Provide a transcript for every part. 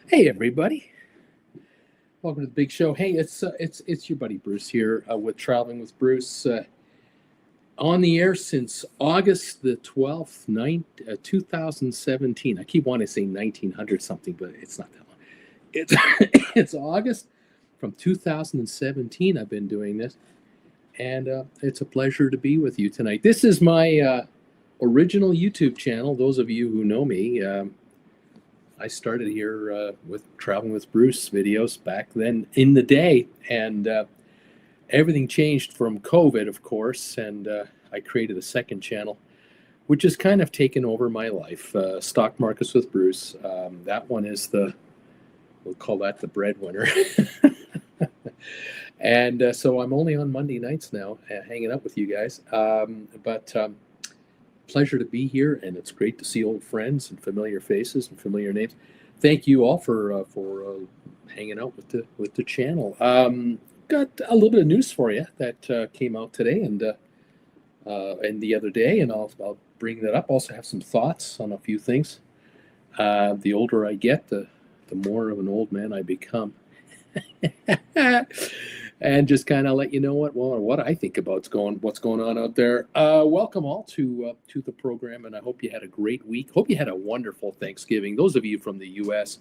Hey everybody, welcome to the big show. Hey, it's your buddy Bruce here with Traveling with Bruce, on the air since August the 12th, 2017. I keep wanting to say 1900 something, but it's not that long. It's it's August from 2017. I've been doing this, and it's a pleasure to be with you tonight. This is my original YouTube channel. Those of you who know me. I started here with Traveling with Bruce videos back then in the day, and everything changed from COVID, of course, and I created a second channel, which has kind of taken over my life. Stock Markets with Bruce. That one is we'll call that the breadwinner. And so I'm only on Monday nights now, hanging out with you guys. But pleasure to be here, and it's great to see old friends and familiar faces and familiar names. Thank you all for hanging out with the channel. Got a little bit of news for you that came out today and the other day, and I'll bring that up. Also have some thoughts on a few things. The older I get, the more of an old man I become. And just kind of let you know what I think about what's going on out there. Welcome all to the program, and I hope you had a great week. Hope you had a wonderful Thanksgiving. Those of you from the U.S.,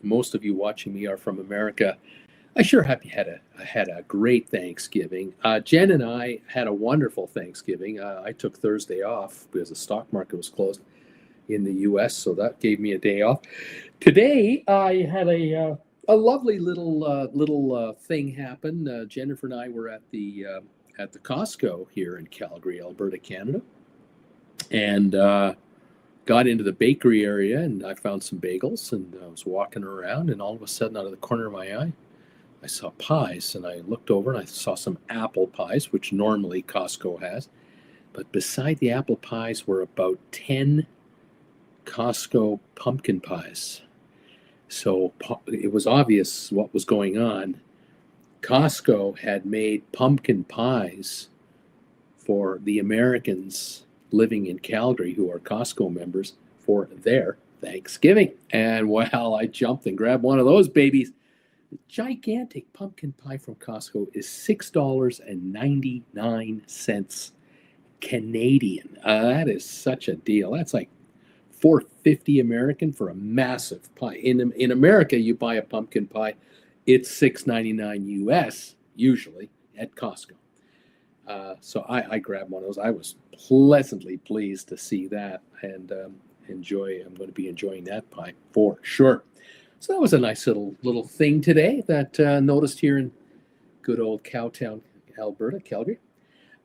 most of you watching me are from America. I sure hope you had a great Thanksgiving. Jen and I had a wonderful Thanksgiving. I took Thursday off because the stock market was closed in the U.S., so that gave me a day off. Today I had a lovely little thing happen. Jennifer and I were at the Costco here in Calgary, Alberta, Canada, and got into the bakery area, and I found some bagels, and I was walking around, and all of a sudden, out of the corner of my eye, I saw pies, and I looked over and I saw some apple pies, which normally Costco has, but beside the apple pies were about 10 Costco pumpkin pies. So it was obvious what was going on. Costco had made pumpkin pies for the Americans living in Calgary who are Costco members for their Thanksgiving. And well, I jumped and grabbed one of those babies. The gigantic pumpkin pie from Costco is $6.99 Canadian. That is such a deal. That's like $4.50 American for a massive pie. In America, you buy a pumpkin pie, it's $6.99 US usually at Costco. So I grabbed one of those. I was pleasantly pleased to see that, and I'm going to be enjoying that pie for sure. So that was a nice little thing today that noticed here in good old Cowtown, Alberta, Calgary.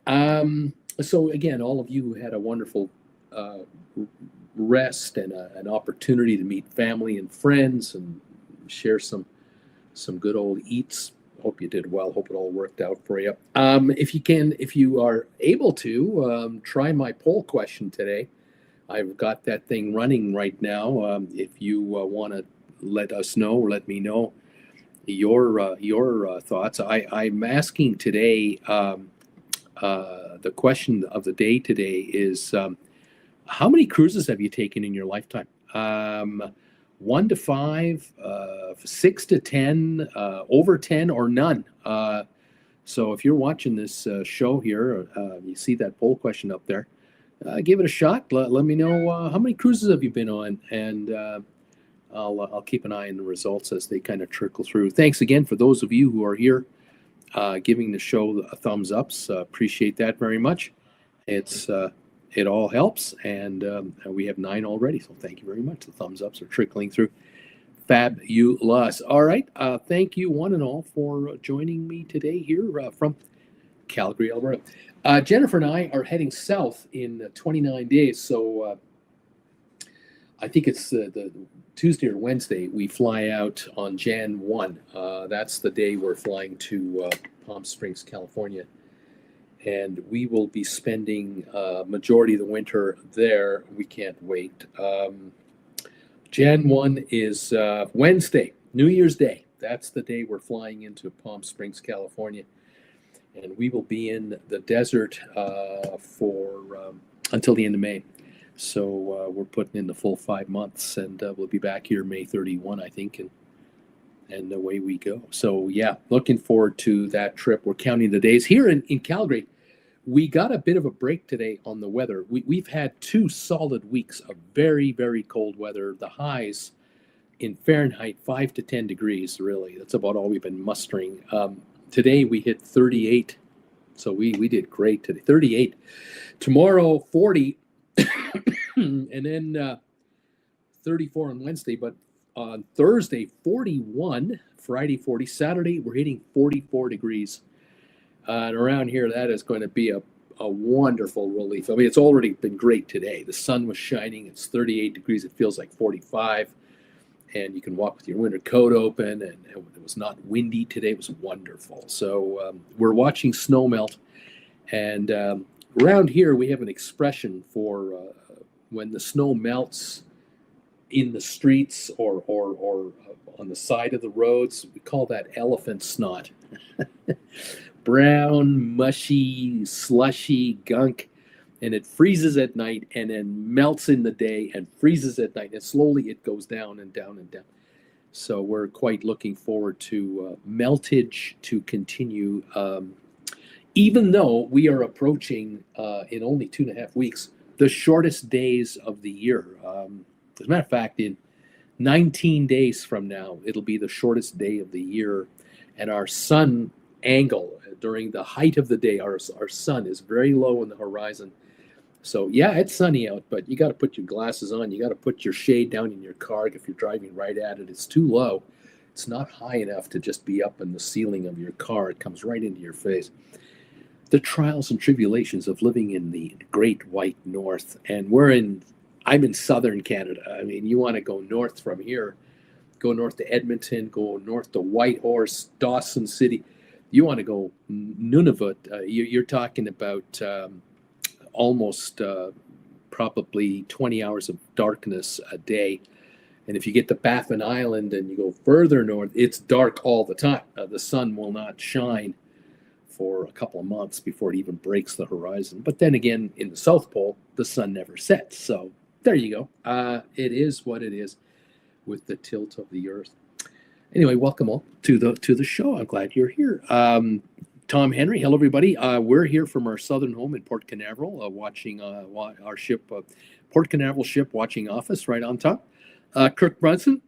So again, all of you who had a wonderful rest and an opportunity to meet family and friends and share some good old eats. Hope you did well. Hope it all worked out for you. If you are able to, try my poll question today. I've got that thing running right now. If you want to let us know or let me know your thoughts, I'm asking today. The question of the day today is, how many cruises have you taken in your lifetime? 1 to 5, 6 to 10, over 10, or none. So if you're watching this show here, you see that poll question up there, give it a shot. Let me know how many cruises have you been on, and I'll keep an eye on the results as they kind of trickle through. Thanks again for those of you who are here giving the show a thumbs ups. Appreciate that very much. It all helps, and we have 9 already, so thank you very much. The thumbs ups are trickling through. Fabulous. All right, thank you one and all for joining me today here from Calgary, Alberta. Jennifer and I are heading south in 29 days, so I think it's the Tuesday or Wednesday. We fly out on Jan 1. That's the day we're flying to Palm Springs, California. And we will be spending majority of the winter there. We can't wait. Jan 1 is Wednesday, New Year's Day. That's the day we're flying into Palm Springs, California. And we will be in the desert for until the end of May. So we're putting in the full 5 months, and we'll be back here May 31, I think, and away we go. So yeah, looking forward to that trip. We're counting the days here in Calgary. We got a bit of a break today on the weather. We've had 2 solid weeks of very, very cold weather. The highs in Fahrenheit, 5 to 10 degrees, really. That's about all we've been mustering. Today we hit 38, so we did great today. 38. Tomorrow, 40, and then 34 on Wednesday. But on Thursday, 41, Friday, 40, Saturday, we're hitting 44 degrees. And around here, that is going to be a wonderful relief. I mean, it's already been great today. The sun was shining. It's 38 degrees. It feels like 45. And you can walk with your winter coat open. And it was not windy today. It was wonderful. So we're watching snow melt. And around here, we have an expression for when the snow melts in the streets or on the side of the roads. We call that elephant snot. Brown, mushy, slushy gunk, and it freezes at night and then melts in the day and freezes at night, and slowly it goes down and down and down. So we're quite looking forward to meltage to continue, even though we are approaching in only 2.5 weeks the shortest days of the year. As a matter of fact, in 19 days from now, it'll be the shortest day of the year, and our sun angle during the height of the day, our sun is very low on the horizon. So yeah, it's sunny out, but you got to put your glasses on. You got to put your shade down in your car if you're driving right at it. It's too low. It's not high enough to just be up in the ceiling of your car. It comes right into your face. The trials and tribulations of living in the great white north, and I'm in southern Canada. I mean, you want to go north from here, go north to Edmonton, go north to Whitehorse, Dawson City. You want to go Nunavut, you're talking about almost probably 20 hours of darkness a day. And if you get to Baffin Island and you go further north, it's dark all the time. The sun will not shine for a couple of months before it even breaks the horizon. But then again, in the South Pole, the sun never sets. So there you go. It is what it is with the tilt of the earth. Anyway, welcome all to the show. I'm glad you're here. Tom Henry, hello everybody. We're here from our southern home in Port Canaveral, watching our ship, Port Canaveral ship watching office right on top. Kirk Brunson,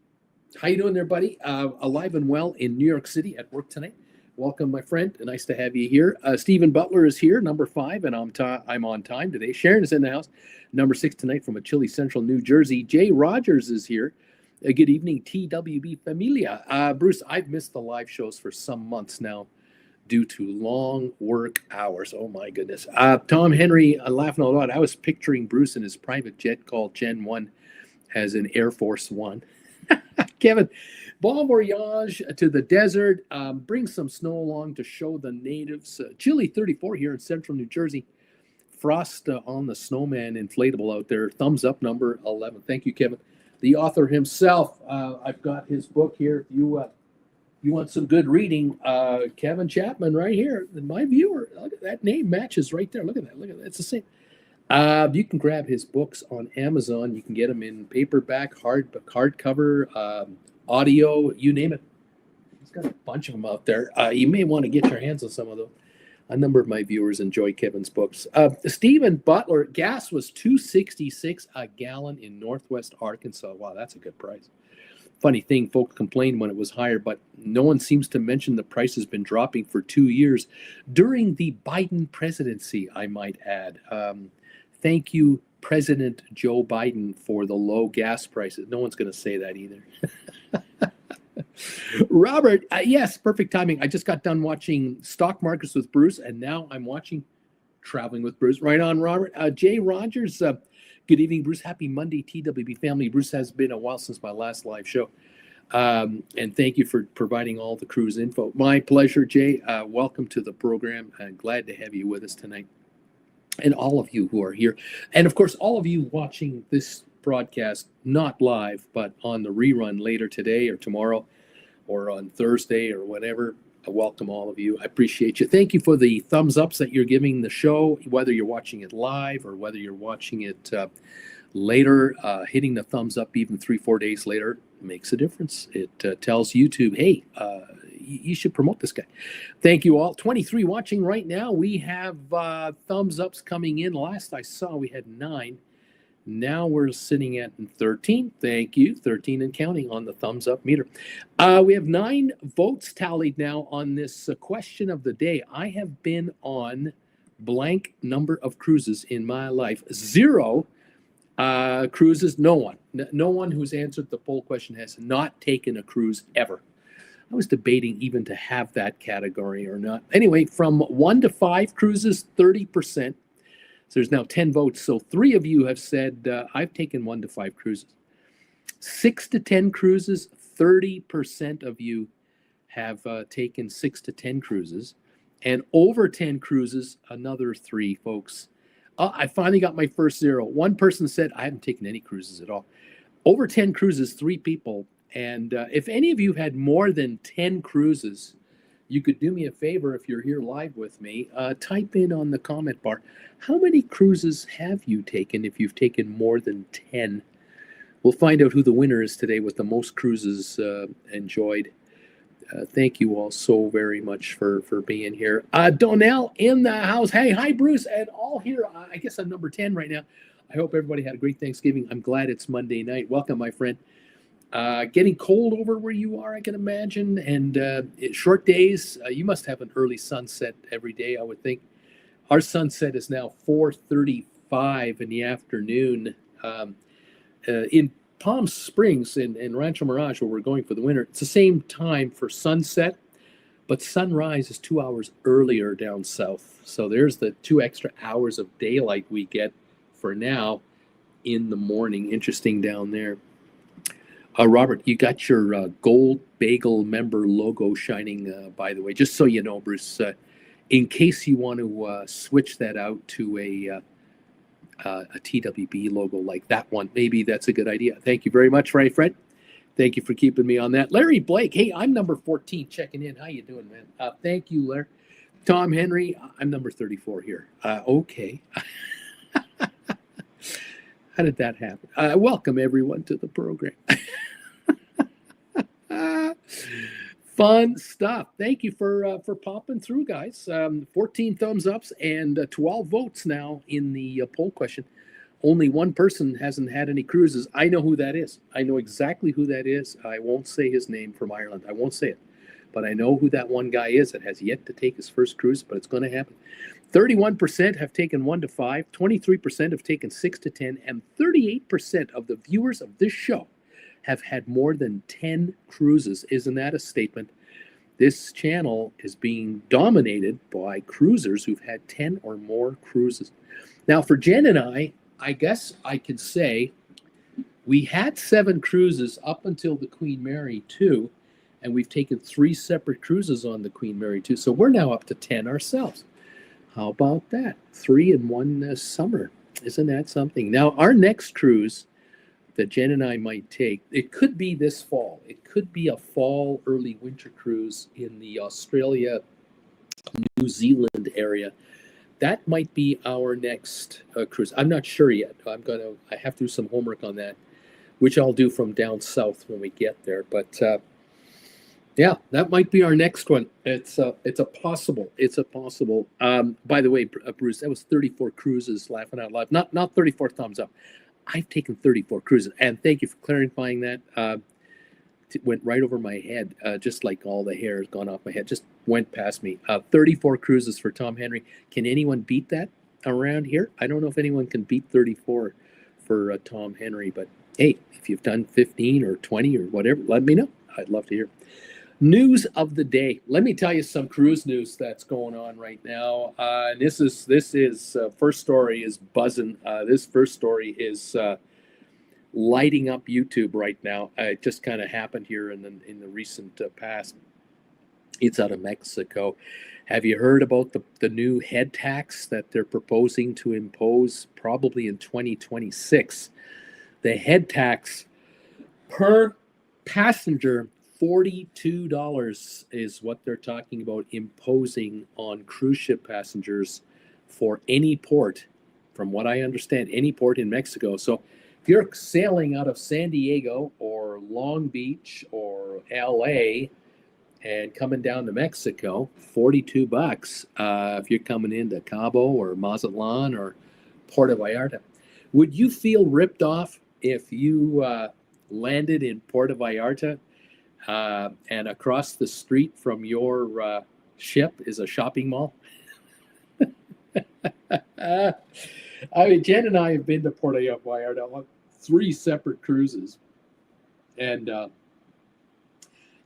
how you doing there, buddy? Alive and well in New York City at work tonight. Welcome, my friend. Nice to have you here. Stephen Butler is here, number 5, and I'm on time today. Sharon is in the house, number 6 tonight from a chilly central New Jersey. Jay Rogers is here. Good evening, TWB Familia. Bruce, I've missed the live shows for some months now due to long work hours. Oh, my goodness. Tom Henry, laughing a lot. I was picturing Bruce in his private jet called Gen 1 as an Air Force One. Kevin, bon voyage to the desert. Bring some snow along to show the natives. Chilly 34 here in central New Jersey. Frost on the snowman inflatable out there. Thumbs up, number 11. Thank you, Kevin. The author himself, I've got his book here. If you want some good reading, Kevin Chapman right here, my viewer. Look at that name matches right there. Look at that. It's the same. You can grab his books on Amazon. You can get them in paperback, hardcover, audio, you name it. He's got a bunch of them out there. You may want to get your hands on some of them. A number of my viewers enjoy Kevin's books. Stephen Butler, gas was $2.66 a gallon in Northwest Arkansas. Wow, that's a good price. Funny thing, folks complained when it was higher, but no one seems to mention the price has been dropping for 2 years during the Biden presidency, I might add. Thank you, President Joe Biden, for the low gas prices. No one's going to say that either. Robert, yes, perfect timing. I just got done watching Stock Markets with Bruce, and now I'm watching Traveling with Bruce. Right on, Robert. Jay Rogers, good evening, Bruce. Happy Monday, TWB family. Bruce, has been a while since my last live show. And thank you for providing all the cruise info. My pleasure, Jay. Welcome to the program. I'm glad to have you with us tonight. And all of you who are here. And of course, all of you watching this broadcast, not live, but on the rerun later today or tomorrow or on Thursday or whatever. I welcome all of you. I appreciate you. Thank you for the thumbs ups that you're giving the show, whether you're watching it live or whether you're watching it later, hitting the thumbs up even 3-4 days later makes a difference. It tells YouTube, hey, you should promote this guy. Thank you all. 23 watching right now. We have thumbs ups coming in. Last I saw, we had 9. Now we're sitting at 13. Thank you. 13 and counting on the thumbs up meter. We have 9 votes tallied now on this question of the day. I have been on blank number of cruises in my life. 0 cruises. No one. No one who's answered the poll question has not taken a cruise ever. I was debating even to have that category or not. Anyway, from 1 to 5 cruises, 30%. So there's now 10 votes. So 3 of you have said, I've taken 1 to 5 cruises. 6 to 10 cruises, 30% of you have taken 6 to 10 cruises. And over 10 cruises, another 3 folks. I finally got my first 0. One person said, I haven't taken any cruises at all. Over 10 cruises, 3 people. And if any of you had more than 10 cruises, you could do me a favor if you're here live with me. Type in on the comment bar, how many cruises have you taken if you've taken more than 10? We'll find out who the winner is today with the most cruises enjoyed. Thank you all so very much for being here. Donnell in the house. Hey, hi, Bruce, and all here. I guess I'm number 10 right now. I hope everybody had a great Thanksgiving. I'm glad it's Monday night. Welcome, my friend. Getting cold over where you are, I can imagine, and short days. You must have an early sunset every day, I would think. Our sunset is now 4:35 in the afternoon. In Palm Springs, in Rancho Mirage, where we're going for the winter, it's the same time for sunset, but sunrise is 2 hours earlier down south. So there's the 2 extra hours of daylight we get for now in the morning. Interesting down there. Robert, you got your gold bagel member logo shining, by the way, just so you know, Bruce, in case you want to switch that out to a TWB logo like that one. Maybe that's a good idea. Thank you very much, Fred. Thank you for keeping me on that. Larry Blake, hey, I'm number 14 checking in. How you doing, man? Thank you, Larry. Tom Henry, I'm number 34 here. Okay. How did that happen? Welcome, everyone, to the program. Fun stuff. Thank you for popping through, guys. 14 thumbs ups and 12 votes now in the poll question. Only one person hasn't had any cruises. I know who that is. I know exactly who that is. I won't say his name from Ireland. I won't say it. But I know who that one guy is that has yet to take his first cruise, but it's going to happen. 31% have taken 1 to 5, 23% have taken 6 to 10, and 38% of the viewers of this show have had more than 10 cruises. Isn't that a statement? This channel is being dominated by cruisers who've had 10 or more cruises. Now, for Jen and I guess I could say we had 7 cruises up until the Queen Mary 2, and we've taken 3 separate cruises on the Queen Mary 2. So we're now up to 10 ourselves. How about that? 3 in one summer. Isn't that something? Now, our next cruise that Jen and I might take, it could be this fall. It could be a fall, early winter cruise in the Australia, New Zealand area. That might be our next cruise. I'm not sure yet. I have to do some homework on that, which I'll do from down south when we get there. But yeah, that might be our next one. It's a possible. It's a possible. By the way, Bruce, that was 34 cruises. Laughing out loud. Not 34 thumbs up. I've taken 34 cruises, and thank you for clarifying that. It went right over my head, just like all the hair has gone off my head. Just went past me. 34 cruises for Tom Henry. Can anyone beat that around here? I don't know if anyone can beat 34 for Tom Henry, but hey, if you've done 15 or 20 or whatever, let me know. I'd love to hear. News of the day. Let me tell you some cruise news that's going on right now. This is first story is buzzing. This first story is lighting up YouTube right now. It just kind of happened here in the recent past. It's out of Mexico. Have you heard about the new head tax that they're proposing to impose probably in 2026? The head tax per passenger, $42 is what they're talking about imposing on cruise ship passengers for any port, from what I understand, any port in Mexico. So if you're sailing out of San Diego or Long Beach or LA and coming down to Mexico, $42. If you're coming into Cabo or Mazatlan or Puerto Vallarta, would you feel ripped off if you landed in Puerto Vallarta and across the street from your ship is a shopping mall? I mean, Jen and I have been to Puerto Vallarta on 3 separate cruises, and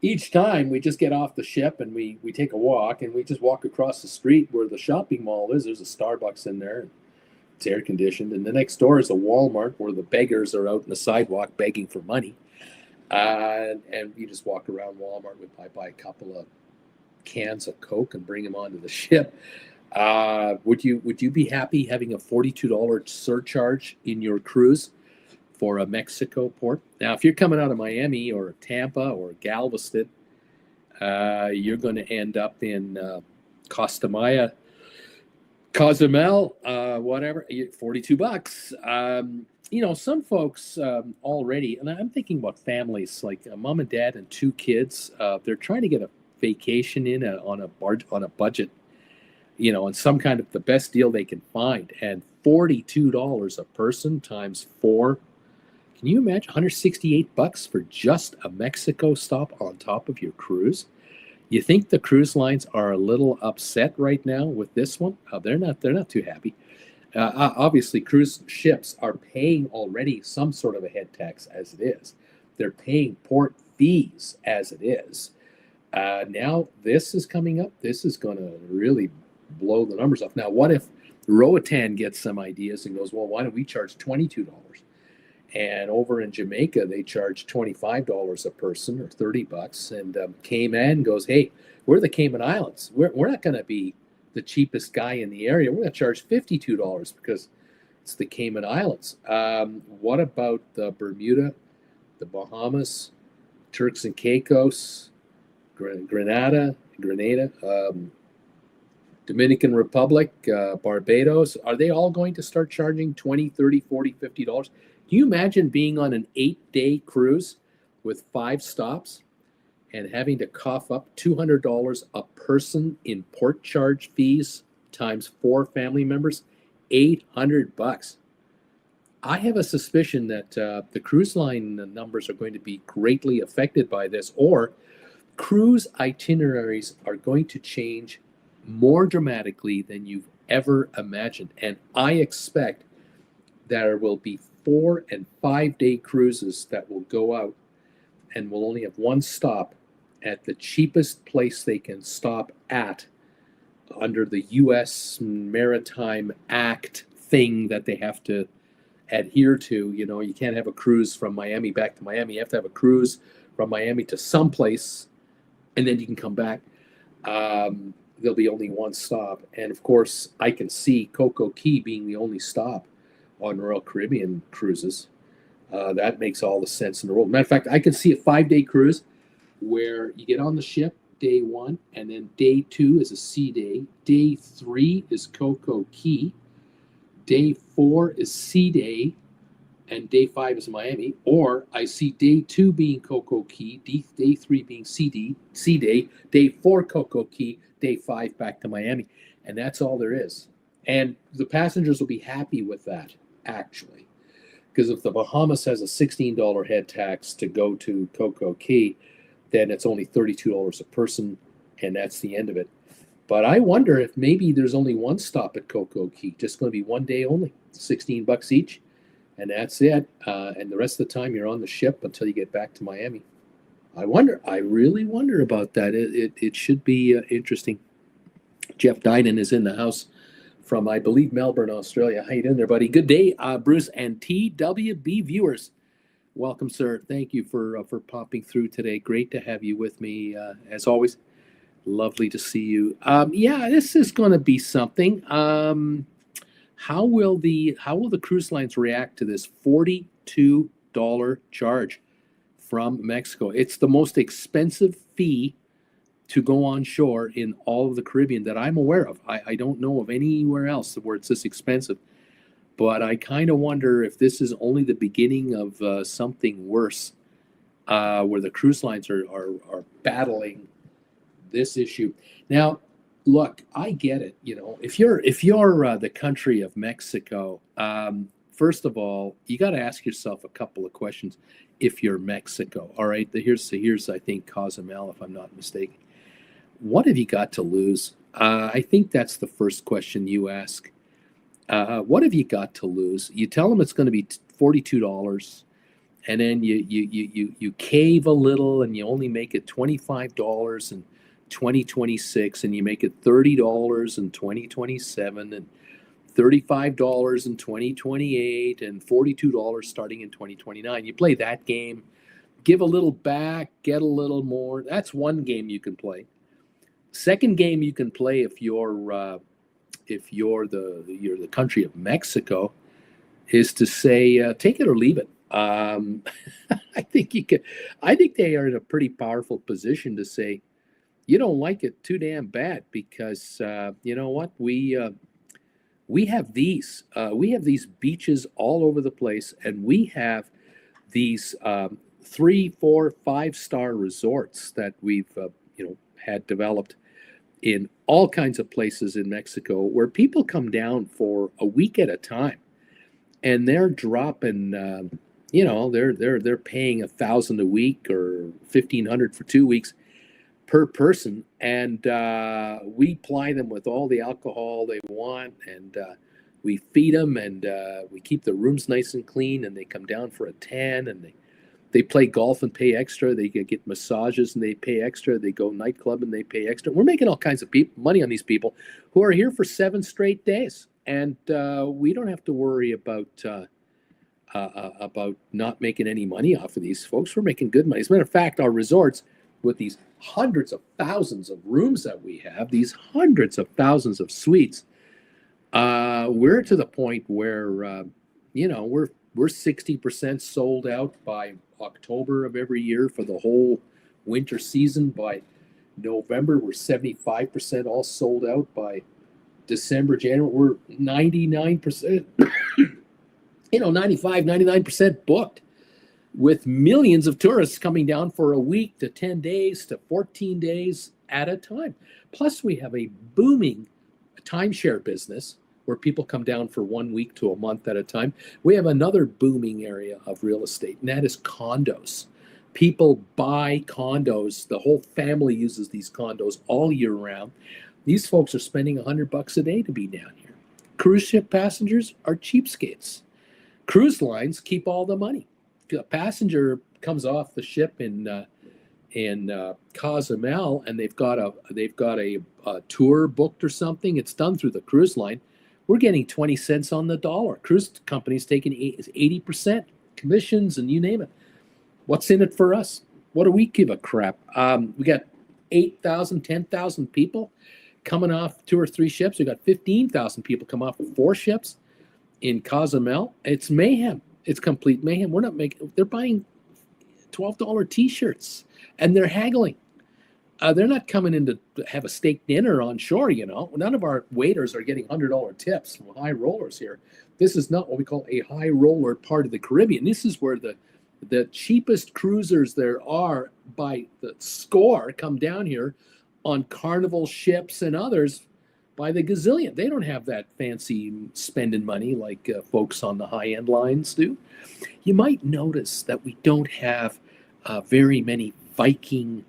each time we just get off the ship and we take a walk, and we just walk across the street where the shopping mall is. There's a Starbucks in there. It's air conditioned, and the next door is a Walmart where the beggars are out in the sidewalk begging for money. And you just walk around Walmart. I buy a couple of cans of Coke and bring them onto the ship. Would you be happy having a $42 surcharge in your cruise for a Mexico port? Now, if you're coming out of Miami or Tampa or Galveston, you're going to end up in Costa Maya, Cozumel, whatever, $42. Some folks already, and I'm thinking about families like a mom and dad and 2 kids. They're trying to get a vacation in on a budget, and some kind of the best deal they can find. And $42 a person times 4. Can you imagine $168 for just a Mexico stop on top of your cruise? You think the cruise lines are a little upset right now with this one? They're not too happy. Obviously, cruise ships are paying already some sort of a head tax as it is. They're paying port fees as it is. Now this is coming up. This is going to really blow the numbers up. Now, what if Roatan gets some ideas and goes, well, why don't we charge $22? And over in Jamaica, they charge $25 a person or $30. And Cayman goes, hey, we're the Cayman Islands. We're not going to be the cheapest guy in the area. We're going to charge $52 because it's the Cayman Islands. What about the Bermuda, the Bahamas, Turks and Caicos, Grenada, Dominican Republic, Barbados? Are they all going to start charging $20, $30, $40, $50? Can you imagine being on an 8-day cruise with 5 stops and having to cough up $200 a person in port charge fees times 4 family members? $800. I have a suspicion that the cruise line numbers are going to be greatly affected by this, or cruise itineraries are going to change more dramatically than you've ever imagined. And I expect there will be 4 and 5 day cruises that will go out and will only have 1 stop at the cheapest place they can stop at under the U.S. Maritime Act thing that they have to adhere to. You can't have a cruise from Miami back to Miami. You have to have a cruise from Miami to someplace, and then you can come back. There'll be only 1 stop. And of course, I can see Coco Key being the only stop on Royal Caribbean cruises. That makes all the sense in the world. Matter of fact, I could see a 5-day cruise where you get on the ship day 1, and then day 2 is a sea day. Day 3 is Coco Key. Day 4 is sea day, and day 5 is Miami. Or I see day 2 being Coco Key, day 3 being sea day, day 4 Coco Key, day 5 back to Miami. And that's all there is. And the passengers will be happy with that, actually. Because if the Bahamas has a $16 head tax to go to Coco Key, then it's only $32 a person, and that's the end of it. But I wonder if maybe there's only 1 stop at Coco Key, just going to be 1 day only, $16 each, and that's it. And the rest of the time you're on the ship until you get back to Miami. I really wonder about that. It should be interesting. Jeff Dynan is in the house from, I believe, Melbourne, Australia. How you doing there, buddy? Good day, Bruce and TWB viewers. Welcome, sir. Thank you for popping through today. Great to have you with me, as always. Lovely to see you. This is going to be something. How will the cruise lines react to this $42 charge from Mexico? It's the most expensive fee to go on shore in all of the Caribbean that I'm aware of. I don't know of anywhere else where it's this expensive. But I kind of wonder if this is only the beginning of something worse, where the cruise lines are battling this issue. Now, look, I get it. If you're the country of Mexico, first of all, you got to ask yourself a couple of questions. If you're Mexico, all right. Here's I think Cozumel, if I'm not mistaken. What have you got to lose? I think that's the first question you ask. What have you got to lose? You tell them it's going to be $42, and then you cave a little, and you only make it $25 in 2026, and you make it $30 in 2027, and $35 in 2028, and $42 starting in 2029. You play that game, give a little back, get a little more. That's one game you can play. Second game you can play if you're the country of Mexico, is to say take it or leave it. I think they are in a pretty powerful position to say you don't like it too damn bad, because you know what, we have these beaches all over the place, and we have these 3, 4, 5-star resorts that we've had developed in all kinds of places in Mexico, where people come down for a week at a time, and they're dropping, they're paying $1,000 a week or $1,500 for 2 weeks per person, and we ply them with all the alcohol they want, and we feed them, and we keep the rooms nice and clean, and they come down for a tan, and they play golf and pay extra. They get massages and they pay extra. They go nightclub and they pay extra. We're making all kinds of money on these people who are here for 7 straight days, and we don't have to worry about not making any money off of these folks. We're making good money. As a matter of fact, our resorts, with these hundreds of thousands of rooms that we have, these hundreds of thousands of suites, we're to the point where we're 60% sold out by October of every year for the whole winter season. By November, we're 75% all sold out. By December, January, we're 99%, 95, 99% booked, with millions of tourists coming down for a week to 10 days to 14 days at a time. Plus, we have a booming timeshare business where people come down for 1 week to a month at a time. We have another booming area of real estate, and that is condos. People buy condos. The whole family uses these condos all year round. These folks are spending $100 a day to be down here. Cruise ship passengers are cheapskates. Cruise lines keep all the money. If a passenger comes off the ship in Cozumel, and they've got a tour booked or something, it's done through the cruise line. We're getting 20 cents on the dollar. Cruise companies taking 80% commissions, and you name it. What's in it for us? What do we give a crap? We got 8,000, 10,000 people coming off 2 or 3 ships. We got 15,000 people come off of 4 ships in Cozumel. It's mayhem. It's complete mayhem. They're buying $12 t-shirts, and they're haggling. They're not coming in to have a steak dinner on shore, None of our waiters are getting $100 tips from high rollers here. This is not what we call a high roller part of the Caribbean. This is where the cheapest cruisers there are by the score come down here on Carnival ships and others by the gazillion. They don't have that fancy spending money like folks on the high-end lines do. You might notice that we don't have very many Viking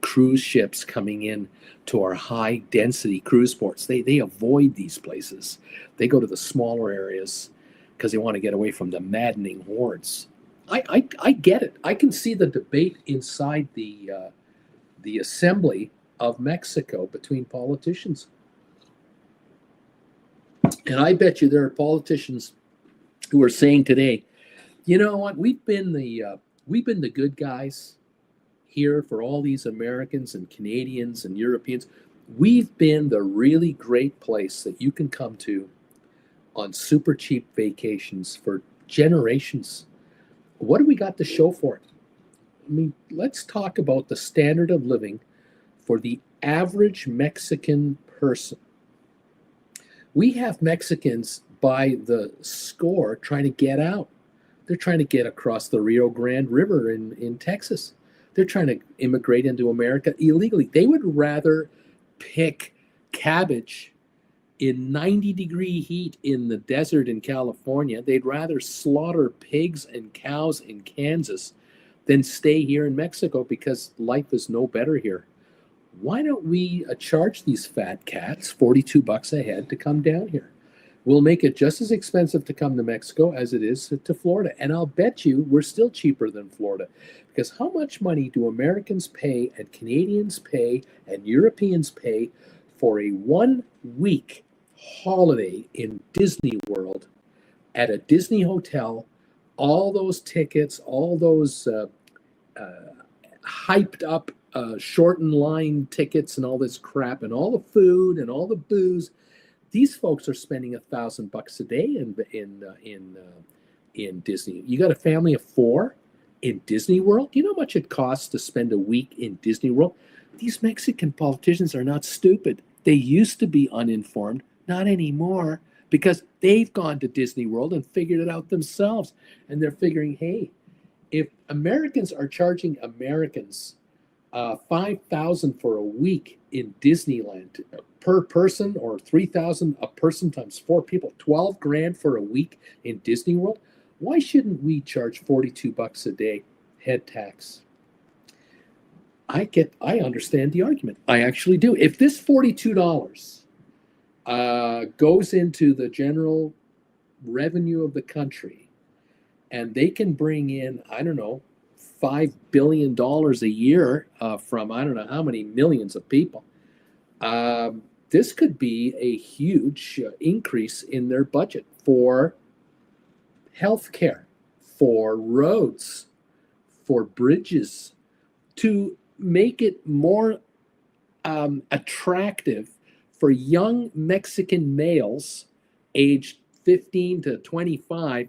cruise ships coming in to our high-density cruise ports. They avoid these places. They go to the smaller areas because they want to get away from the maddening hordes. I get it. I can see the debate inside the assembly of Mexico between politicians. And I bet you there are politicians who are saying today, you know what, we've been the good guys here for all these Americans and Canadians and Europeans. We've been the really great place that you can come to on super cheap vacations for generations. What do we got to show for it? I mean, let's talk about the standard of living for the average Mexican person. We have Mexicans by the score trying to get out. They're trying to get across the Rio Grande River in Texas. They're trying to immigrate into America illegally. They would rather pick cabbage in 90-degree heat in the desert in California. They'd rather slaughter pigs and cows in Kansas than stay here in Mexico because life is no better here. Why don't we charge these fat cats $42 a head to come down here? We'll make it just as expensive to come to Mexico as it is to Florida. And I'll bet you we're still cheaper than Florida. Because how much money do Americans pay and Canadians pay and Europeans pay for a 1-week holiday in Disney World at a Disney hotel? All those tickets, all those hyped up shortened line tickets and all this crap and all the food and all the booze. These folks are spending $1,000 a day in Disney. You got a family of 4 in Disney World. Do you know how much it costs to spend a week in Disney World? These Mexican politicians are not stupid. They used to be uninformed, not anymore, because they've gone to Disney World and figured it out themselves. And they're figuring, hey, if Americans are charging Americans $5,000 for a week in Disneyland per person, or $3,000 a person times 4 people, $12,000 for a week in Disney World. Why shouldn't we charge $42 a day head tax? I understand the argument. I actually do. If this $42 goes into the general revenue of the country, and they can bring in, I don't know, $5 billion a year from I don't know how many millions of people, this could be a huge increase in their budget for healthcare, for roads, for bridges, to make it more attractive for young Mexican males aged 15 to 25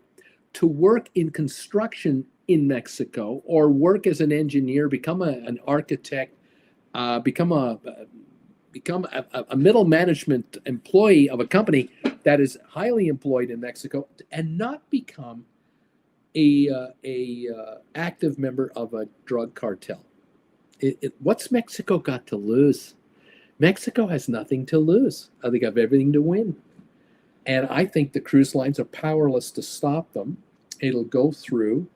to work in construction in Mexico, or work as an engineer, become an architect, become a middle management employee of a company that is highly employed in Mexico, and not become a active member of a drug cartel. What's Mexico got to lose? Mexico has nothing to lose. They have everything to win. And I think the cruise lines are powerless to stop them. It'll go through,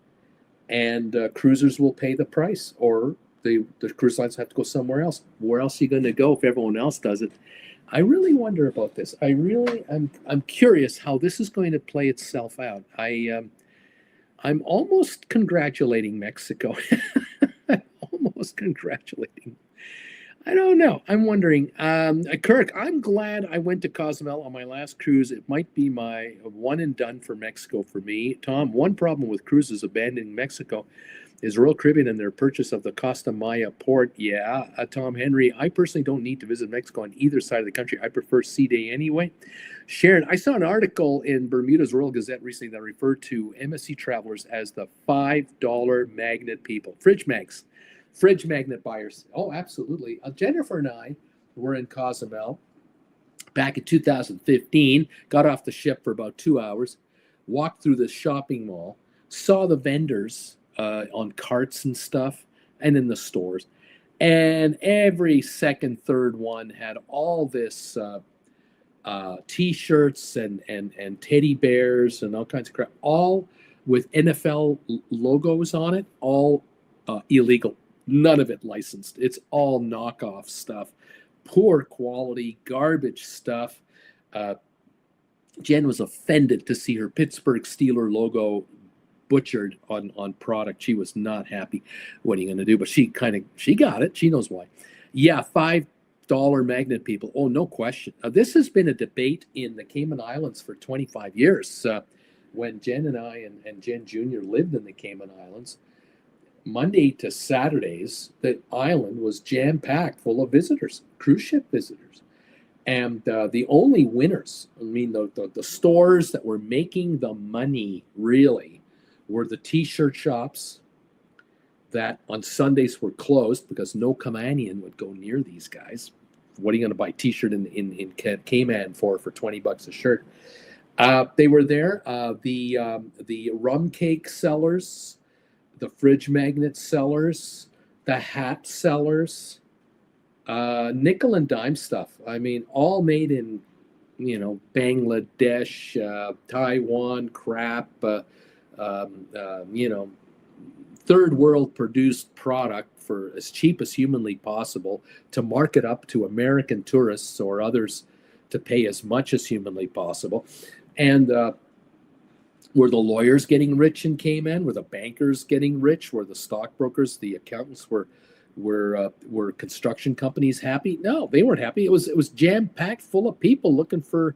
and cruisers will pay the price, or the cruise lines have to go somewhere else. Where else are you going to go if everyone else does it? I really wonder about this. I'm curious how this is going to play itself out. I'm almost congratulating Mexico. Almost congratulating. I don't know. I'm wondering. Kirk, I'm glad I went to Cozumel on my last cruise. It might be my one and done for Mexico for me. Tom, one problem with cruises abandoning Mexico is Royal Caribbean and their purchase of the Costa Maya port. Yeah, Tom Henry, I personally don't need to visit Mexico on either side of the country. I prefer sea day anyway. Sharon, I saw an article in Bermuda's Royal Gazette recently that referred to MSC travelers as the $5 magnet people. Fridge magnet buyers. Oh, absolutely. Jennifer and I were in Cozumel back in 2015, got off the ship for about 2 hours, walked through the shopping mall, saw the vendors on carts and stuff, and in the stores. And every second, third one had all this T-shirts and teddy bears and all kinds of crap, all with NFL logos on it, all illegal. None of it licensed. It's all knockoff stuff, poor quality, garbage stuff. Jen was offended to see her Pittsburgh Steeler logo butchered on product. She was not happy. What are you going to do? But she got it. She knows why. Yeah, $5 magnet people. Oh, no question. This has been a debate in the Cayman Islands for 25 years. When Jen and I and Jen Jr. lived in the Cayman Islands, Monday to Saturdays, the island was jam-packed full of visitors, cruise ship visitors. And the only winners, I mean, the stores that were making the money really were the T-shirt shops that on Sundays were closed because no Caymanian would go near these guys. What are you going to buy a T-shirt in Cayman for $20 a shirt? They were there. The rum cake sellers, the fridge magnet sellers, the hat sellers, nickel and dime stuff. I mean, all made in, Bangladesh, Taiwan, crap, you know, third world produced product for as cheap as humanly possible to market up to American tourists or others to pay as much as humanly possible. And were the lawyers getting rich in Cayman? Were the bankers getting rich? Were the stockbrokers, the accountants, were construction companies happy? No, they weren't happy. It was jam packed full of people looking for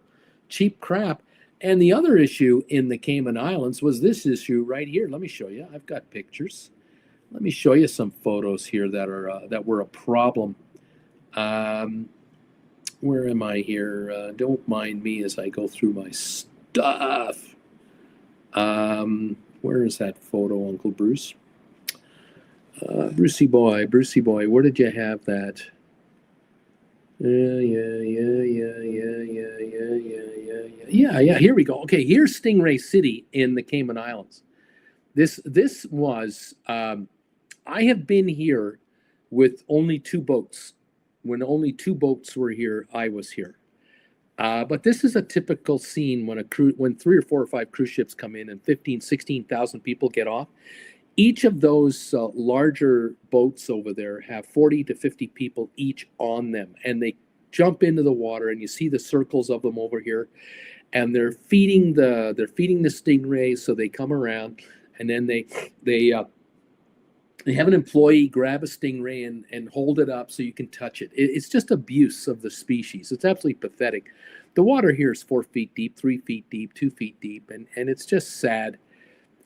cheap crap. And the other issue in the Cayman Islands was this issue right here. Let me show you. I've got pictures. Let me show you some photos here that were a problem. Where am I here? Don't mind me as I go through my stuff. Where is that photo, Uncle Bruce? Brucey boy, where did you have that? Yeah. Here we go. Okay, here's Stingray City in the Cayman Islands. This was. I have been here with only 2 boats. When only 2 boats were here, I was here. But this is a typical scene when when 3 or 4 or 5 cruise ships come in and 15, 16,000 people get off. Each of those larger boats over there have 40 to 50 people each on them, and they jump into the water, and you see the circles of them over here, and they're feeding the stingrays, so they come around, and then they have an employee grab a stingray and hold it up so you can touch it. It's just abuse of the species. It's absolutely pathetic. The water here is 4 feet deep, 3 feet deep, 2 feet deep, and it's just sad.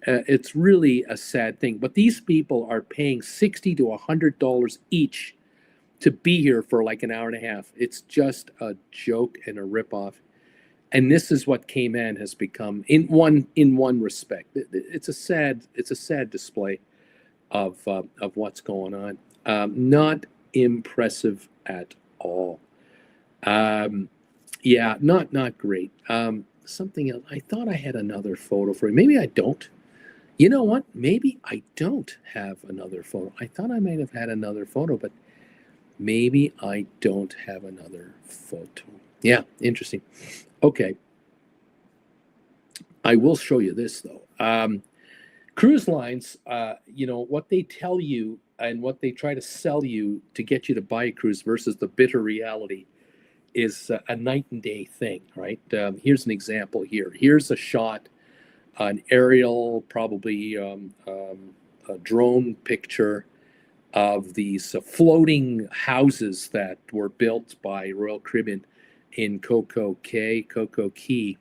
It's really a sad thing. But these people are paying $60 to $100 each to be here for like an hour and a half. It's just a joke and a ripoff. And this is what Cayman has become in one respect. It's a sad display of what's going on. Not impressive at all. Yeah, not great. Something else. I thought I had another photo for you. Maybe I don't. You know what? Maybe I don't have another photo. I thought I might have had another photo, but maybe I don't have another photo. Yeah, interesting. Okay. I will show you this, though. Cruise lines, what they tell you and what they try to sell you to get you to buy a cruise versus the bitter reality is a night and day thing, right? Here's an example here. Here's a shot, an aerial, probably a drone picture of these floating houses that were built by Royal Caribbean in Coco Key.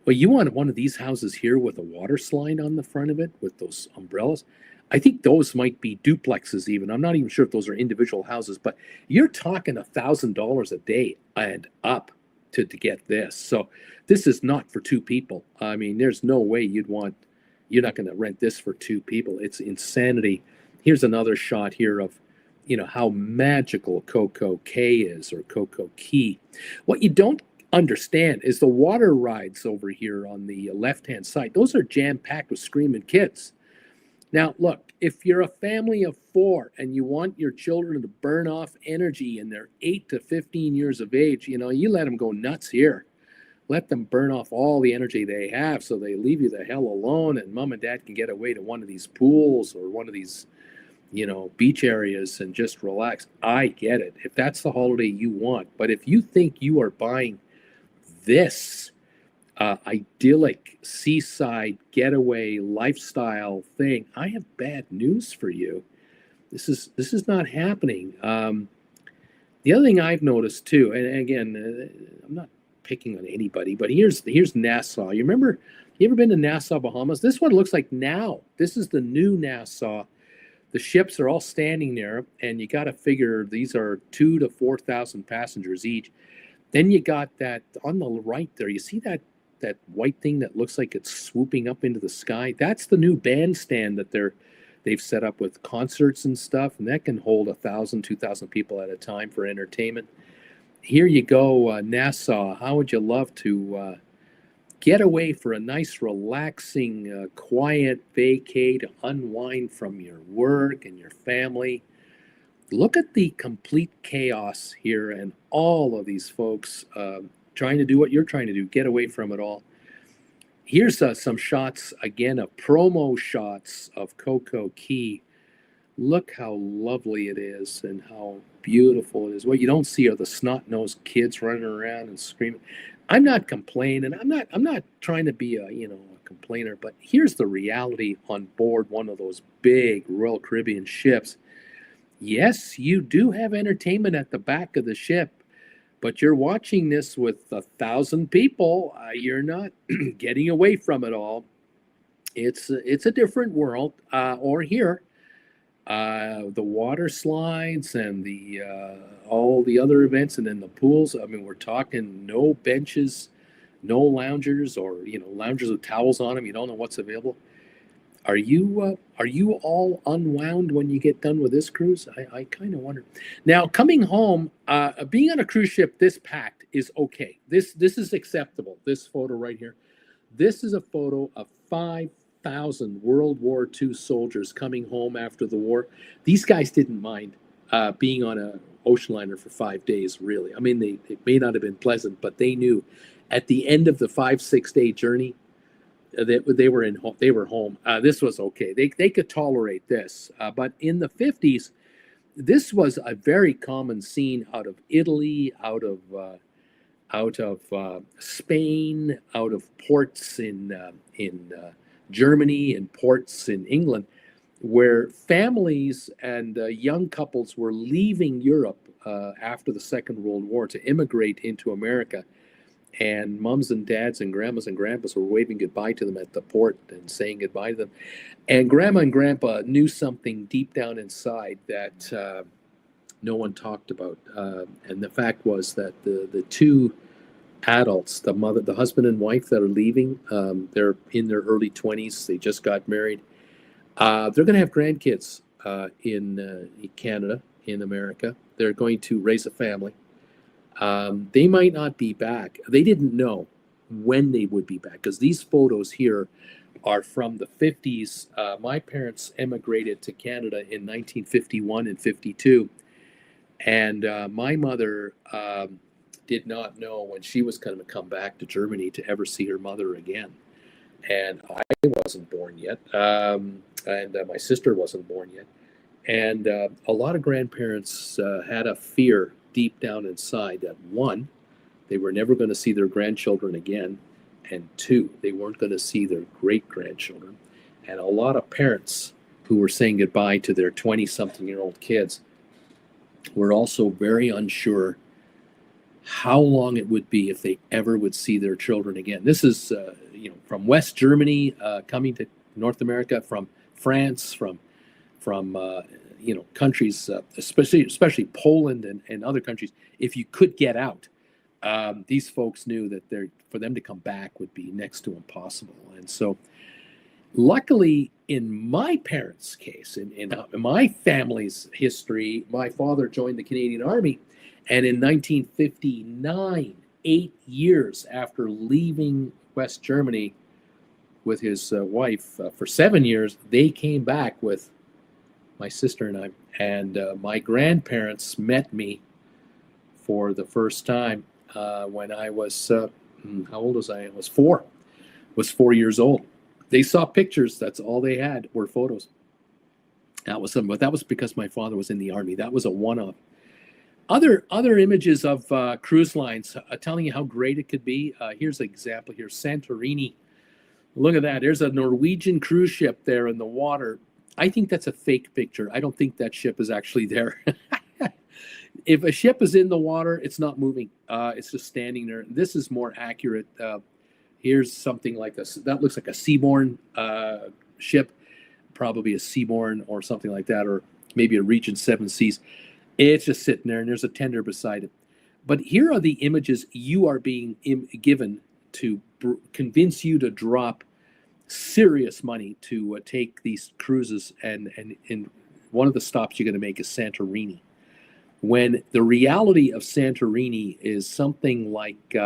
Well, you want one of these houses here with a water slide on the front of it with those umbrellas? I think those might be duplexes even. I'm not even sure if those are individual houses, but you're talking $1,000 a day and up to get this. So this is not for 2 people. I mean, there's no way you're not going to rent this for 2 people. It's insanity. Here's another shot here of, how magical Coco Cay is, or Coco Key. What you don't understand is the water rides over here on the left-hand side. Those are jam-packed with screaming kids. Now, look, if you're a family of 4 and you want your children to burn off energy and they're 8 to 15 years of age, you let them go nuts here. Let them burn off all the energy they have so they leave you the hell alone, and mom and dad can get away to one of these pools or one of these, beach areas and just relax. I get it. If that's the holiday you want. But if you think you are buying this idyllic seaside getaway lifestyle thing, I have bad news for you. This is not happening. The other thing I've noticed too, and again, I'm not picking on anybody, but here's Nassau. You ever been to Nassau, Bahamas? This one looks like now. This is the new Nassau. The ships are all standing there, and you got to figure these are 2,000 to 4,000 passengers each. Then you got that on the right there. You see that white thing that looks like it's swooping up into the sky? That's the new bandstand that they've set up with concerts and stuff, and that can hold 1,000, 2,000 people at a time for entertainment. Here you go, Nassau. How would you love to get away for a nice, relaxing, quiet vacay to unwind from your work and your family. Look at the complete chaos here and all of these folks trying to do what you're trying to do, get away from it all. Here's some shots again of promo shots of Coco Key. Look how lovely it is and how beautiful it is. What you don't see are the snot-nosed kids running around and screaming. I'm not complaining. I'm not trying to be a complainer, but here's the reality on board one of those big Royal Caribbean ships. Yes, you do have entertainment at the back of the ship, but you're watching this with 1,000 people. You're not getting away from it all. It's a different world. Or here, the water slides and the all the other events, and then the pools. I mean, we're talking no benches, no loungers, or loungers with towels on them. You don't know what's available. Are you all unwound when you get done with this cruise? I kind of wonder. Now, coming home, being on a cruise ship this packed is okay. This is acceptable. This photo right here. This is a photo of 5,000 World War II soldiers coming home after the war. These guys didn't mind being on an ocean liner for 5 days, really. I mean, it may not have been pleasant, but they knew at the end of the 5-6 day journey, they were home. This was okay. They could tolerate this. But in the 50s, this was a very common scene out of Italy, out of Spain, out of ports in Germany and ports in England, where families and young couples were leaving Europe after the Second World War to immigrate into America. And mums and dads and grandmas and grandpas were waving goodbye to them at the port and saying goodbye to them. And grandma and grandpa knew something deep down inside that no one talked about. And the fact was that the two adults, the husband and wife that are leaving, they're in their early 20s. They just got married. They're going to have grandkids in Canada, in America. They're going to raise a family. They might not be back. They didn't know when they would be back, because these photos here are from the 50s. My parents emigrated to Canada in 1951 and 52. And my mother did not know when she was going to come back to Germany to ever see her mother again. And I wasn't born yet. And my sister wasn't born yet. And a lot of grandparents had a fear deep down inside that, one, they were never going to see their grandchildren again, and two, they weren't going to see their great-grandchildren. And a lot of parents who were saying goodbye to their 20-something-year-old kids were also very unsure how long it would be if they ever would see their children again. This is from West Germany coming to North America, from France, from countries, especially Poland and other countries. If you could get out, these folks knew that for them to come back would be next to impossible. And so, luckily, in my parents' case, in my family's history, my father joined the Canadian Army, and in 1959, 8 years after leaving West Germany with his wife for 7 years, they came back with my sister and I. And my grandparents met me for the first time when I was, how old was I? I was 4. Was 4 years old. They saw pictures. That's all they had were photos. That was something, but that was because my father was in the Army. That was a one-off. Other images of cruise lines telling you how great it could be. Here's an example here, Santorini. Look at that. There's a Norwegian cruise ship there in the water. I think that's a fake picture. I don't think that ship is actually there. If a ship is in the water, it's not moving. It's just standing there. This is more accurate. Here's something like that looks like a Seabourn ship, probably a Seabourn or something like that, or maybe a Regent Seven Seas. It's just sitting there, and there's a tender beside it. But here are the images you are being given to convince you to drop serious money to take these cruises, and one of the stops you're going to make is Santorini, when the reality of Santorini is something like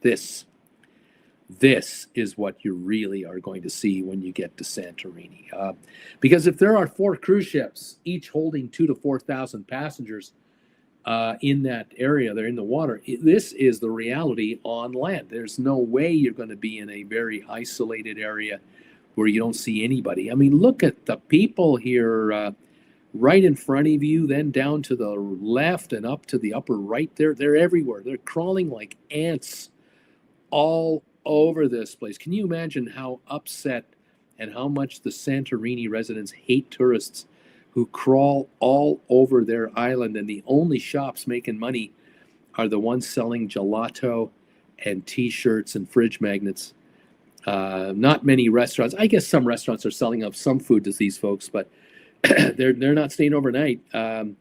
this. This is what you really are going to see when you get to Santorini. Because if there are 4 cruise ships, each holding 2,000 to 4,000 passengers in that area, they're in the water, this is the reality on land. There's no way you're going to be in a very isolated area where you don't see anybody. I mean, look at the people here right in front of you, then down to the left and up to the upper right. They're everywhere. They're crawling like ants all over this place. Can you imagine how upset and how much the Santorini residents hate tourists who crawl all over their island, and the only shops making money are the ones selling gelato and t-shirts and fridge magnets. Not many restaurants. I guess some restaurants are selling up some food to these folks, but they're not staying overnight. And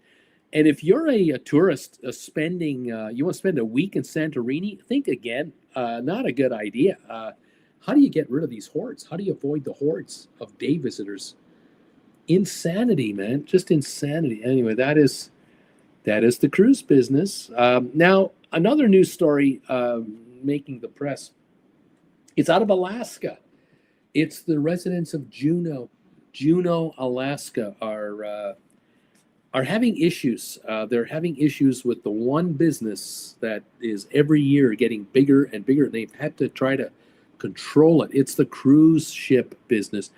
if you're a tourist spending, you want to spend a week in Santorini, think again. Not a good idea. How do you get rid of these hordes? How do you avoid the hordes of day visitors? Insanity, man, just insanity. Anyway, that is the cruise business. Now, another news story making the press. It's out of Alaska. It's the residents of Juno, Alaska, are having issues. They're having issues with the one business that is every year getting bigger and bigger. They've had to try to control it. It's the cruise ship business.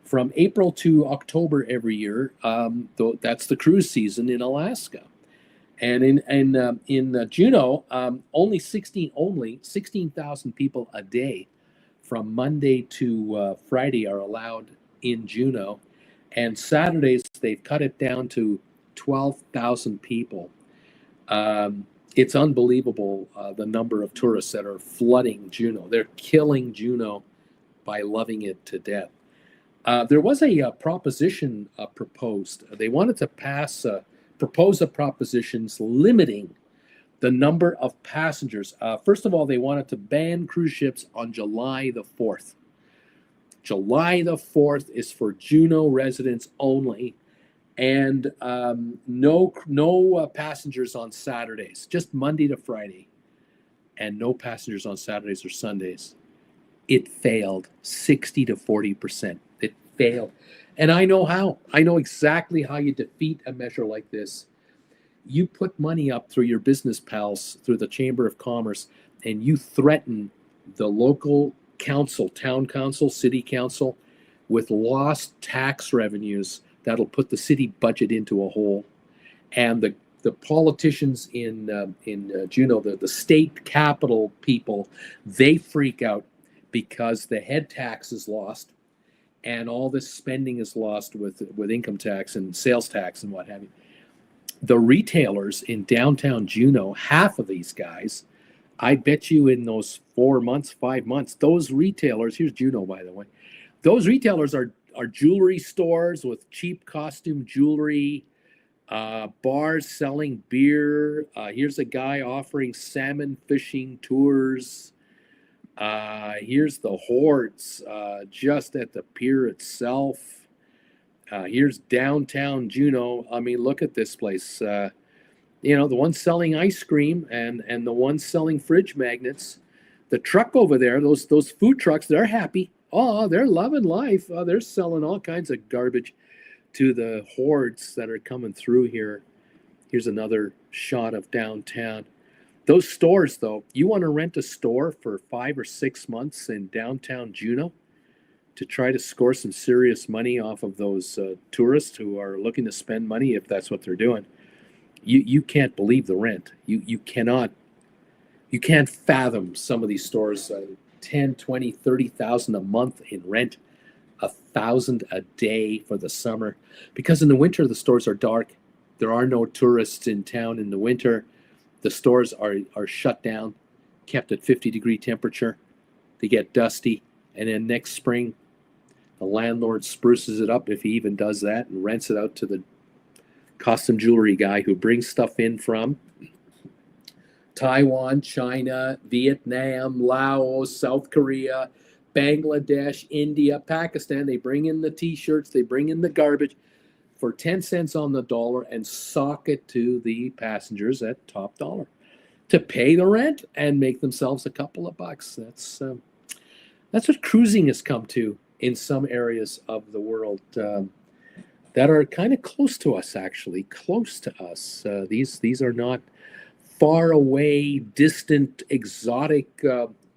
From April to October every year, that's the cruise season in Alaska. And in Juno, only 16,000 people a day from Monday to Friday are allowed in Juno. And Saturdays, they've cut it down to 12,000 people. It's unbelievable the number of tourists that are flooding Juno. They're killing Juno by loving it to death. There was a proposition proposed. They wanted to propose a propositions limiting the number of passengers. First of all, they wanted to ban cruise ships on July the 4th. July the 4th is for Juno residents only, and no passengers on Saturdays, just Monday to Friday, and no passengers on Saturdays or Sundays. It failed 60 to 40%. It failed. And I know how. I know exactly how you defeat a measure like this. You put money up through your business pals, through the Chamber of Commerce, and you threaten the local council, town council, city council, with lost tax revenues that'll put the city budget into a hole. And the politicians in Juno, the state capital people, they freak out because the head tax is lost and all this spending is lost with income tax and sales tax and what have you. The retailers in downtown Juno, half of these guys, I bet you in those 4 months, 5 months, those retailers, here's Juno, by the way, those retailers are jewelry stores with cheap costume jewelry, bars selling beer. Here's a guy offering salmon fishing tours. Here's the hordes just at the pier itself. Here's downtown Juno. I mean, look at this place. The ones selling ice cream and the ones selling fridge magnets. The truck over there, those food trucks, they're happy. Oh, they're loving life. They're selling all kinds of garbage to the hordes that are coming through here. Here's another shot of downtown. Those stores, though, you want to rent a store for 5 or 6 months in downtown Juno to try to score some serious money off of those tourists who are looking to spend money, if that's what they're doing. You can't believe the rent. You can't fathom some of these stores, 10, 20, 30,000 a month in rent, 1,000 a day for the summer. Because in the winter, the stores are dark. There are no tourists in town in the winter. The stores are shut down, kept at 50-degree temperature. They get dusty. And then next spring, the landlord spruces it up, if he even does that, and rents it out to the costume jewelry guy who brings stuff in from Taiwan, China, Vietnam, Laos, South Korea, Bangladesh, India, Pakistan. They bring in the t-shirts, they bring in the garbage for 10 cents on the dollar and sock it to the passengers at top dollar to pay the rent and make themselves a couple of bucks. That's what cruising has come to in some areas of the world that are kind of close to us, actually, close to us. These are not far away, distant, exotic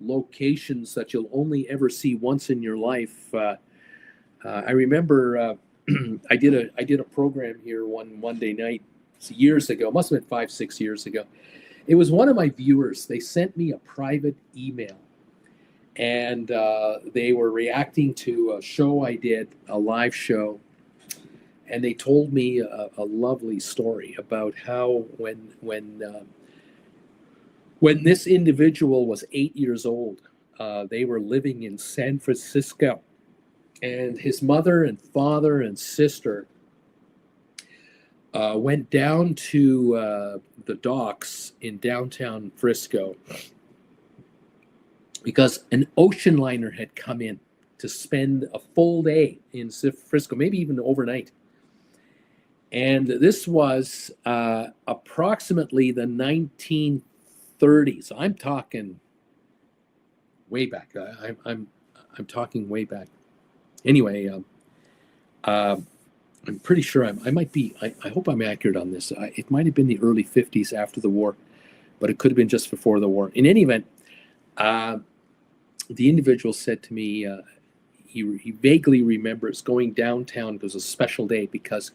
locations that you'll only ever see once in your life. I remember I did a program here one Monday night years ago. Must have been 5 6 years ago. It was one of my viewers. They sent me a private email, and they were reacting to a show I did, a live show, and they told me a lovely story about how when this individual was 8 years old, they were living in San Francisco, and his mother and father and sister went down to the docks in downtown Frisco because an ocean liner had come in to spend a full day in Frisco, maybe even overnight. And this was approximately the 1930s. I'm talking way back. I'm talking way back. Anyway, I'm pretty sure I might be. I hope I'm accurate on this. It might have been the early 50s after the war, but it could have been just before the war. In any event, the individual said to me, he vaguely remembers going downtown. It was a special day because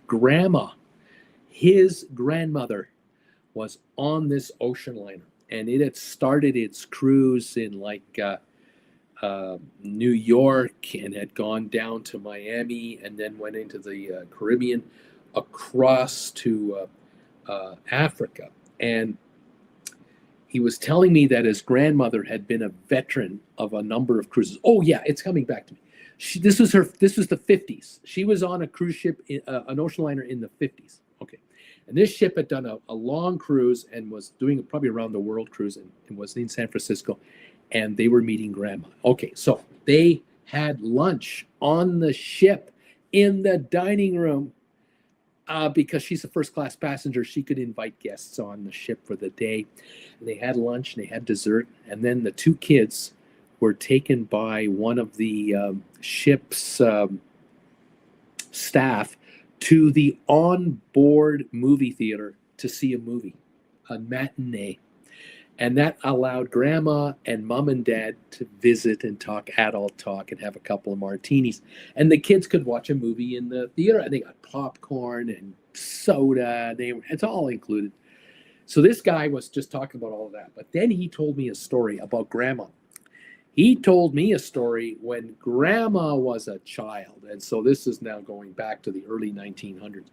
his grandmother, was on this ocean liner, and it had started its cruise in New York and had gone down to Miami and then went into the Caribbean across to Africa. And he was telling me that his grandmother had been a veteran of a number of cruises. Oh yeah, it's coming back to me. This was the 50s. She was on a cruise ship, an ocean liner in the 50s. Okay. And this ship had done a long cruise and was doing probably around the world cruise and was in San Francisco. And they were meeting grandma. Okay, so they had lunch on the ship in the dining room because she's a first class passenger. She could invite guests on the ship for the day. And they had lunch and they had dessert. And then the two kids were taken by one of the ship's staff to the onboard movie theater to see a movie, a matinee. And that allowed grandma and mom and dad to visit and talk adult talk and have a couple of martinis. And the kids could watch a movie in the theater. And they got popcorn and soda. It's all included. So this guy was just talking about all of that. But then he told me a story about grandma. He told me a story when grandma was a child. And so this is now going back to the early 1900s,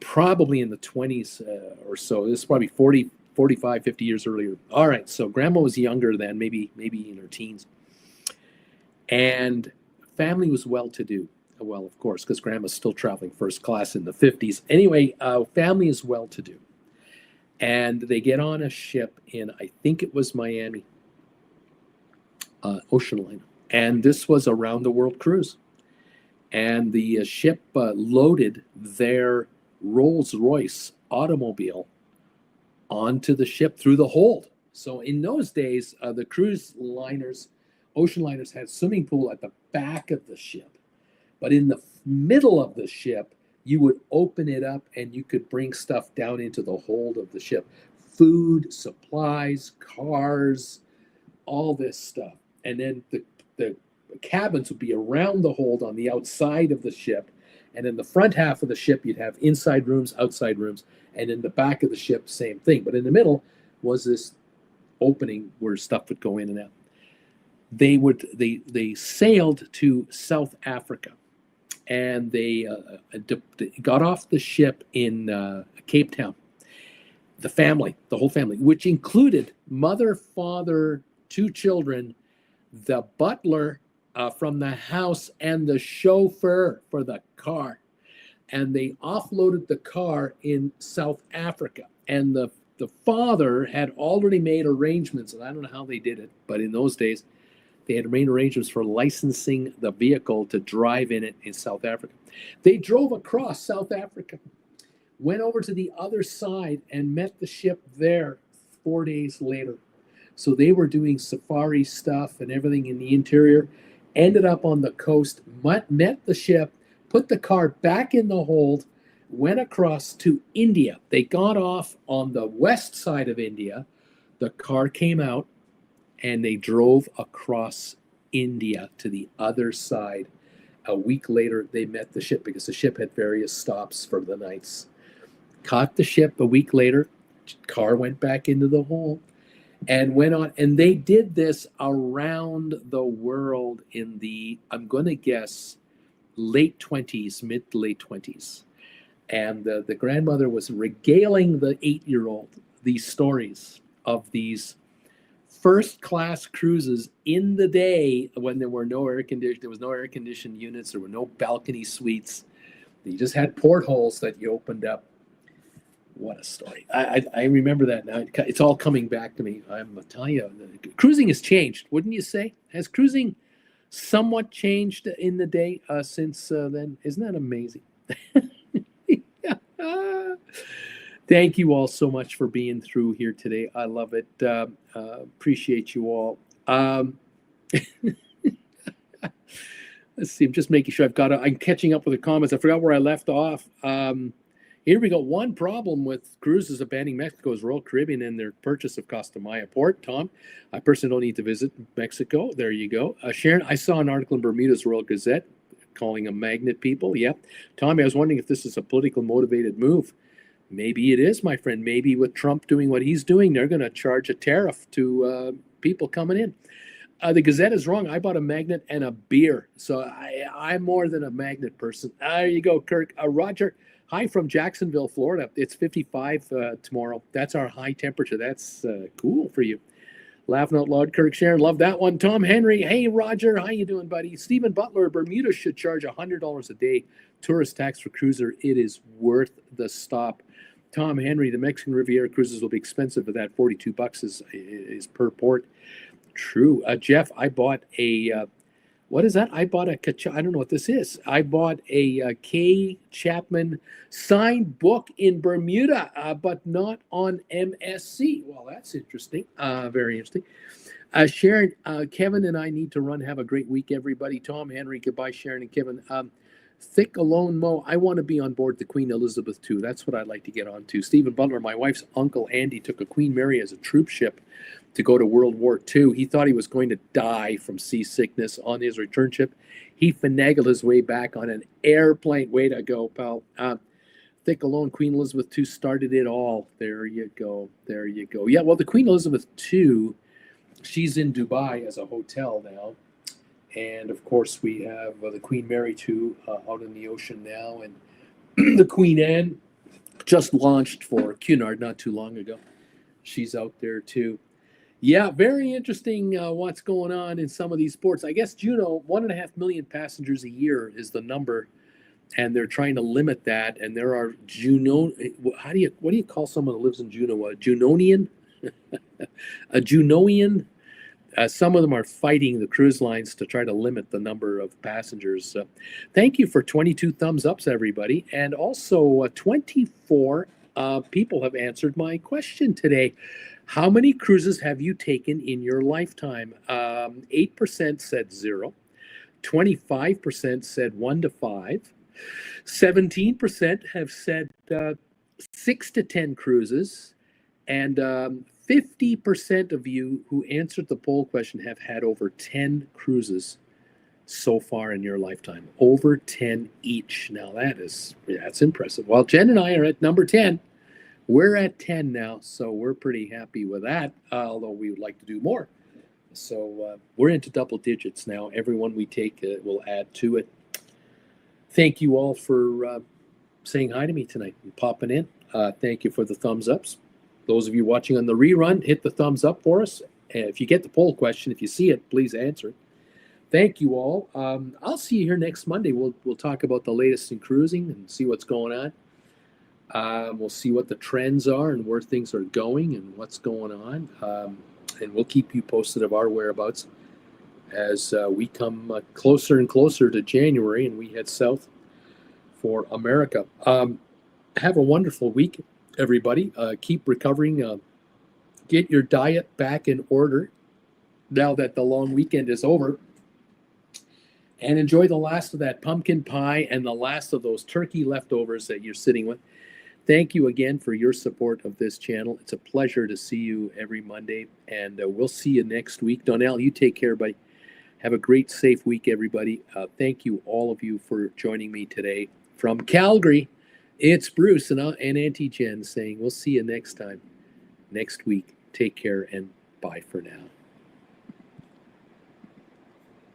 probably in the 20s or so. This is probably 45, 50 years earlier. All right, so grandma was younger then, maybe in her teens. And family was well-to-do. Well, of course, because grandma's still traveling first class in the 50s. Anyway, family is well-to-do. And they get on a ship in, I think it was Miami, ocean liner. And this was a round-the-world cruise. And the ship loaded their Rolls-Royce automobile onto the ship through the hold. So in those days, the cruise liners, ocean liners, had a swimming pool at the back of the ship. But in the middle of the ship, you would open it up and you could bring stuff down into the hold of the ship. Food, supplies, cars, all this stuff. And then the cabins would be around the hold on the outside of the ship. And in the front half of the ship, you'd have inside rooms, outside rooms. And in the back of the ship, same thing. But in the middle was this opening where stuff would go in and out. They sailed to South Africa, and they got off the ship in Cape Town. The whole family, which included mother, father, two children, the butler from the house, and the chauffeur for the car. And they offloaded the car in South Africa. And the father had already made arrangements, and I don't know how they did it, but in those days, they had made arrangements for licensing the vehicle to drive in it in South Africa. They drove across South Africa, went over to the other side, and met the ship there 4 days later. So they were doing safari stuff and everything in the interior, ended up on the coast, met the ship, put the car back in the hold, went across to India. They got off on the west side of India. The car came out and they drove across India to the other side. A week later, they met the ship because the ship had various stops for the nights. Caught the ship a week later, car went back into the hole and went on. And they did this around the world in the, I'm going to guess, late 20s, mid to late 20s. And the grandmother was regaling the 8-year-old these stories of these first class cruises in the day when there were no air conditioning, there was no air conditioned units, there were no balcony suites. You just had portholes that you opened up. What a story. I remember that now. It's all coming back to me. I'm telling you, cruising has changed, wouldn't you say? Has cruising somewhat changed in the day since then? Isn't that amazing? Thank you all so much for being through here today. I love it. Appreciate you all. Let's see. I'm just making sure I'm catching up with the comments. I forgot where I left off. Here we go. One problem with cruises abandoning Mexico is Royal Caribbean and their purchase of Costa Maya Port. Tom, I personally don't need to visit Mexico. There you go. Sharon, I saw an article in Bermuda's Royal Gazette calling them magnet people. Yep. Tommy, I was wondering if this is a political motivated move. Maybe it is, my friend. Maybe with Trump doing what he's doing, they're going to charge a tariff to people coming in. The Gazette is wrong. I bought a magnet and a beer. So I'm more than a magnet person. There you go, Kirk. Roger, hi from Jacksonville, Florida. It's 55 tomorrow. That's our high temperature. That's cool for you. Laughing out loud, Kirk Sharon. Love that one. Tom Henry. Hey, Roger. How you doing, buddy? Stephen Butler. Bermuda should charge $100 a day tourist tax for cruiser. It is worth the stop. Tom Henry. The Mexican Riviera cruises will be expensive, but that $42 is per port. True. Jeff, I bought a what is that? I bought a I don't know what this is. I bought a K. Chapman signed book in Bermuda, but not on MSC. Well, that's interesting. Very interesting. Sharon, Kevin and I need to run. Have a great week, everybody. Tom, Henry, goodbye, Sharon and Kevin. Thick Alone Mo, I want to be on board the Queen Elizabeth II. That's what I'd like to get on to. Stephen Butler, my wife's uncle Andy took a Queen Mary as a troop ship to go to World War II. He thought he was going to die from seasickness on his return trip. He finagled his way back on an airplane. Way to go, pal. Thick Alone, Queen Elizabeth II started it all. There you go. There you go. Yeah, well, the Queen Elizabeth II, she's in Dubai as a hotel now. And, of course, we have the Queen Mary II out in the ocean now. And the Queen Anne just launched for Cunard not too long ago. She's out there, too. Yeah, very interesting what's going on in some of these ports. I guess Juno, 1.5 million passengers a year is the number, and they're trying to limit that. And there are Juno. What do you call someone who lives in Juno? A Junonian? A Junoian? Some of them are fighting the cruise lines to try to limit the number of passengers. Thank you for 22 thumbs ups, everybody. And also 24 people have answered my question today. How many cruises have you taken in your lifetime? 8% said 0. 25% said 1 to 5. 17% have said 6 to 10 cruises. And 50% of you who answered the poll question have had over 10 cruises so far in your lifetime. Over 10 each. Now that's impressive. Well, Jen and I are at number 10. We're at 10 now, so we're pretty happy with that, although we would like to do more. So we're into double digits now. Everyone we take will add to it. Thank you all for saying hi to me tonight and popping in. Thank you for the thumbs ups. Those of you watching on the rerun, hit the thumbs up for us. If you get the poll question, if you see it, please answer it. Thank you all. I'll see you here next Monday. We'll talk about the latest in cruising and see what's going on. We'll see what the trends are and where things are going and what's going on. And we'll keep you posted of our whereabouts as we come closer and closer to January and we head south for America. Have a wonderful week, everybody. Keep recovering Get your diet back in order now that the long weekend is over, and enjoy the last of that pumpkin pie and the last of those turkey leftovers that you're sitting with. Thank you again for your support of this channel. It's a pleasure to see you every Monday, and we'll see you next week. Donnell, you take care, buddy. Have a great, safe week, everybody. Thank you, all of you, for joining me today. From Calgary, it's Bruce and Auntie Jen saying we'll see you next time, next week. Take care, and bye for now.